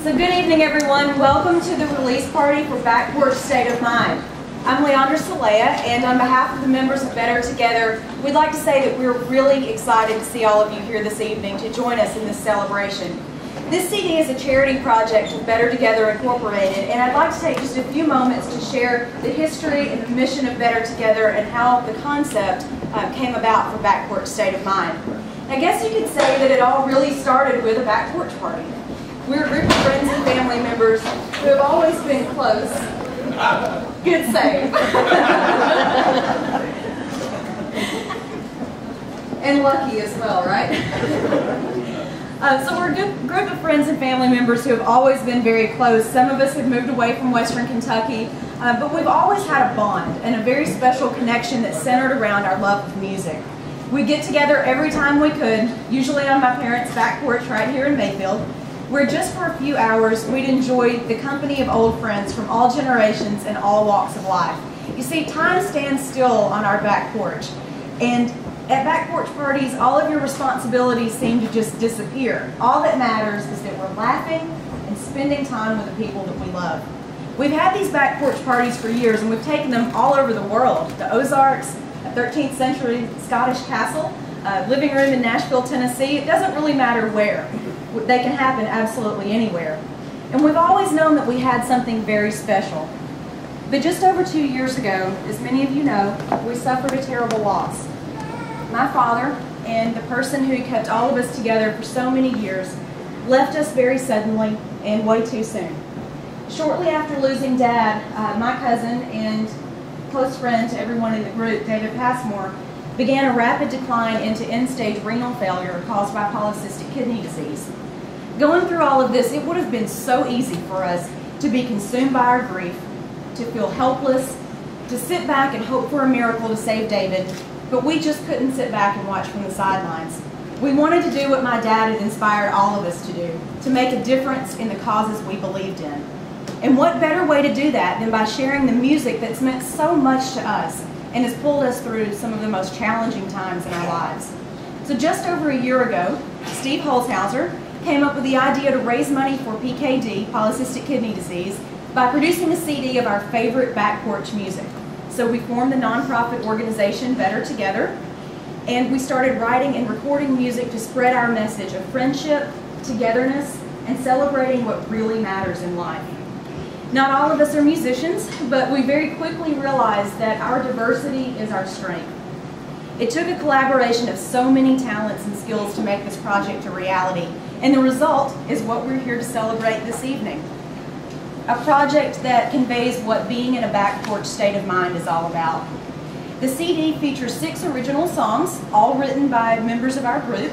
So good evening, everyone. Welcome to the release party for Back Porch State of Mind. I'm Leandra, and on behalf of the members of Better Together, we'd like to say that we're really excited to see all of you here this evening to join us in this celebration. This CD is a charity project with Better Together Incorporated, and I'd like to take just a few moments to share the history and the mission of Better Together and how the concept came about for Back Porch State of Mind. I guess you could say that it all really started with a back porch party. We're a group of friends and family members who have always been close. Good save. And lucky as well, right? So we're a group of friends and family members who have always been very close. Some of us have moved away from Western Kentucky, but we've always had a bond and a very special connection that's centered around our love of music. We get together every time we could, usually on my parents' back porch right here in Mayfield, where just for a few hours we'd enjoy the company of old friends from all generations and all walks of life. You see, time stands still on our back porch, and at back porch parties, all of your responsibilities seem to just disappear. All that matters is that we're laughing and spending time with the people that we love. We've had these back porch parties for years, and we've taken them all over the world. The Ozarks, a 13th century Scottish castle, a living room in Nashville, Tennessee. It doesn't really matter where. They can happen absolutely anywhere. And we've always known that we had something very special. But just over 2 years ago, as many of you know, we suffered a terrible loss. My father, and the person who kept all of us together for so many years, left us very suddenly and way too soon. Shortly after losing Dad, my cousin and close friend to everyone in the group, David Passmore, began a rapid decline into end-stage renal failure caused by polycystic kidney disease. Going through all of this, it would have been so easy for us to be consumed by our grief, to feel helpless, to sit back and hope for a miracle to save David, but we just couldn't sit back and watch from the sidelines. We wanted to do what my dad had inspired all of us to do, to make a difference in the causes we believed in. And what better way to do that than by sharing the music that's meant so much to us and has pulled us through some of the most challenging times in our lives. So just over a year ago, Steve Holzhauser came up with the idea to raise money for PKD, polycystic kidney disease, by producing a CD of our favorite back porch music. So we formed the nonprofit organization Better Together, and we started writing and recording music to spread our message of friendship, togetherness, and celebrating what really matters in life. Not all of us are musicians, but we very quickly realized that our diversity is our strength. It took a collaboration of so many talents and skills to make this project a reality, and the result is what we're here to celebrate this evening. A project that conveys what being in a back porch state of mind is all about. The CD features 6 original songs, all written by members of our group,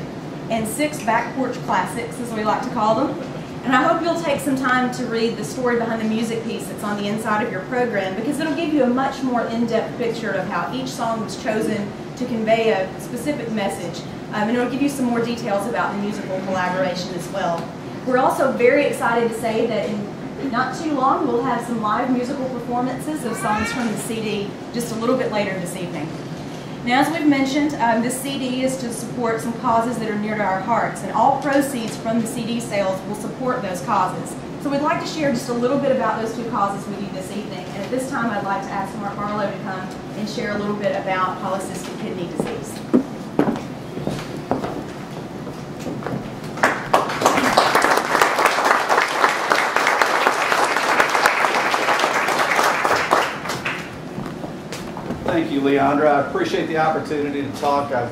and 6 back porch classics, as we like to call them. And I hope you'll take some time to read the story behind the music piece that's on the inside of your program, because it'll give you a much more in-depth picture of how each song was chosen to convey a specific message. And it'll give you some more details about the musical collaboration as well. We're also very excited to say that in not too long we'll have some live musical performances of songs from the CD just a little bit later this evening. Now, as we've mentioned, this CD is to support some causes that are near to our hearts, and all proceeds from the CD sales will support those causes. So we'd like to share just a little bit about those 2 causes with you this evening, and at this time I'd like to ask Mark Barlow to come and share a little bit about polycystic kidney disease. Thank you, Leandra. I appreciate the opportunity to talk. I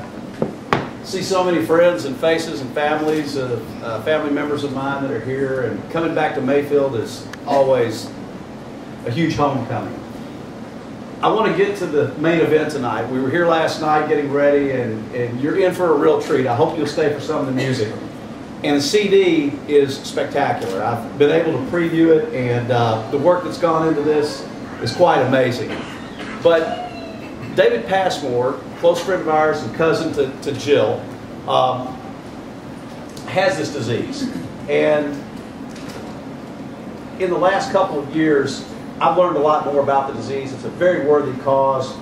see so many friends and faces and families of family members of mine that are here, and coming back to Mayfield is always a huge homecoming. I want to get to the main event tonight. We were here last night getting ready, and you're in for a real treat. I hope you'll stay for some of the music. And the CD is spectacular. I've been able to preview it, and the work that's gone into this is quite amazing. But David Passmore, close friend of ours and cousin to Jill, has this disease. And in the last couple of years, I've learned a lot more about the disease. It's a very worthy cause.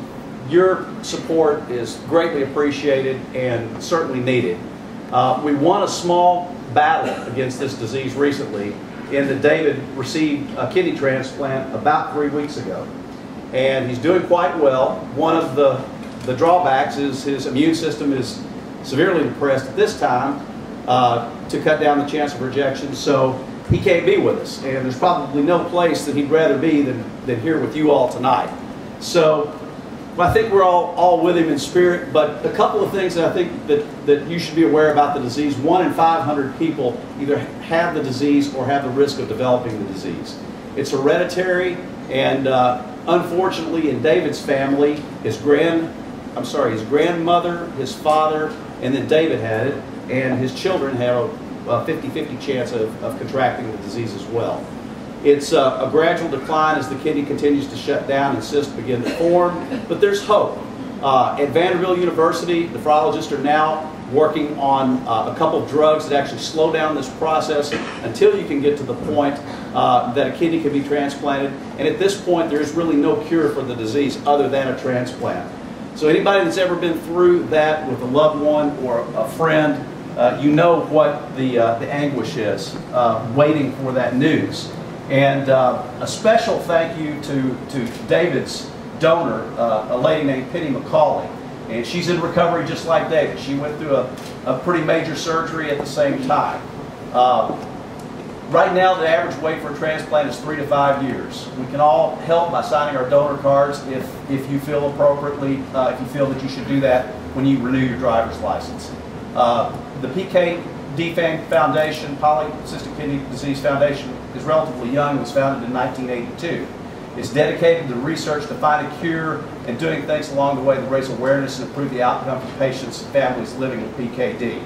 Your support is greatly appreciated and certainly needed. We won a small battle against this disease recently, in that David received a kidney transplant about 3 weeks ago. And he's doing quite well. One of the drawbacks is his immune system is severely depressed at this time to cut down the chance of rejection, so he can't be with us. And there's probably no place that he'd rather be than here with you all tonight. So well, I think we're all with him in spirit, but a couple of things that I think that you should be aware about the disease. 1 in 500 people either have the disease or have the risk of developing the disease. It's hereditary, and unfortunately in David's family, his grandmother, his father, and then David had it, and his children have a 50-50 chance of contracting the disease as well. It's a gradual decline as the kidney continues to shut down and cysts begin to form, but there's hope. At Vanderbilt University, the nephrologists are now working on a couple of drugs that actually slow down this process until you can get to the point that a kidney can be transplanted. And at this point, there is really no cure for the disease other than a transplant. So anybody that's ever been through that with a loved one or a friend, you know what the anguish is waiting for that news. And a special thank you to David's donor, a lady named Penny McCauley. And she's in recovery just like David. She went through a pretty major surgery at the same time. Right now, the average wait for a transplant is 3 to 5 years. We can all help by signing our donor cards if you feel appropriately, if you feel that you should do that when you renew your driver's license. The PKD Foundation, Polycystic Kidney Disease Foundation, is relatively young. It was founded in 1982. It's dedicated to research to find a cure and doing things along the way to raise awareness and improve the outcome for patients and families living with PKD.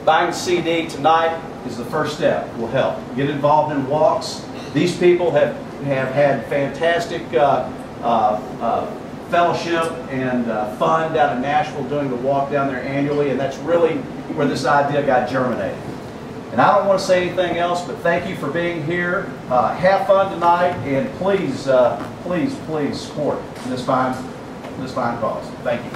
Buying the CD tonight is the first step. Will help. Get involved in walks. These people have had fantastic fellowship and fun down in Nashville doing the walk down there annually, and that's really where this idea got germinated. And I don't want to say anything else, but thank you for being here. Have fun tonight, and please, please, please support this fine cause. Thank you.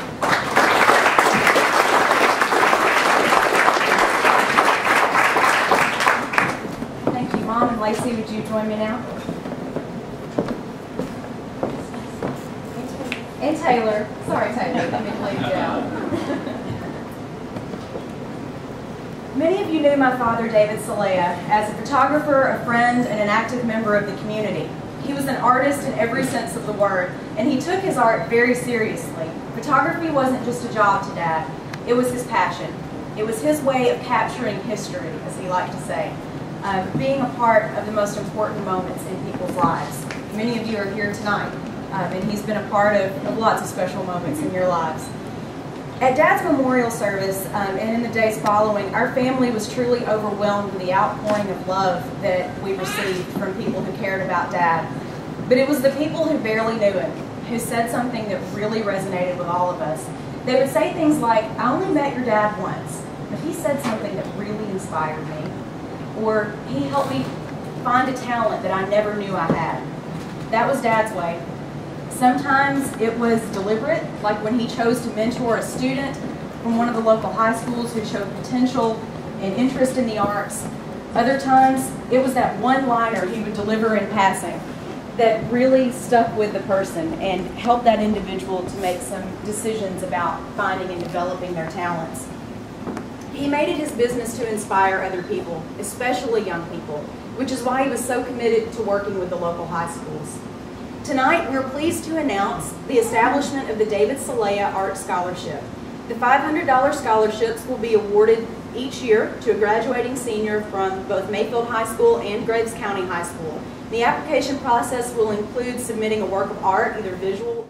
Thank you, Mom and Lacey. Would you join me now? And Taylor. Sorry, Taylor. I didn't leave you out. Many of you knew my father, David Salea, as a photographer, a friend, and an active member of the community. He was an artist in every sense of the word, and he took his art very seriously. Photography wasn't just a job to Dad, it was his passion. It was his way of capturing history, as he liked to say, being a part of the most important moments in people's lives. Many of you are here tonight, and he's been a part of lots of special moments in your lives. At Dad's memorial service and in the days following, our family was truly overwhelmed with the outpouring of love that we received from people who cared about Dad. But it was the people who barely knew him who said something that really resonated with all of us. They would say things like, "I only met your dad once, but he said something that really inspired me." Or, "He helped me find a talent that I never knew I had." That was Dad's way. Sometimes it was deliberate, like when he chose to mentor a student from one of the local high schools who showed potential and interest in the arts. Other times, it was that one-liner he would deliver in passing that really stuck with the person and helped that individual to make some decisions about finding and developing their talents. He made it his business to inspire other people, especially young people, which is why he was so committed to working with the local high schools. Tonight, we're pleased to announce the establishment of the David Salea Art Scholarship. The $500 scholarships will be awarded each year to a graduating senior from both Mayfield High School and Graves County High School. The application process will include submitting a work of art, either visual or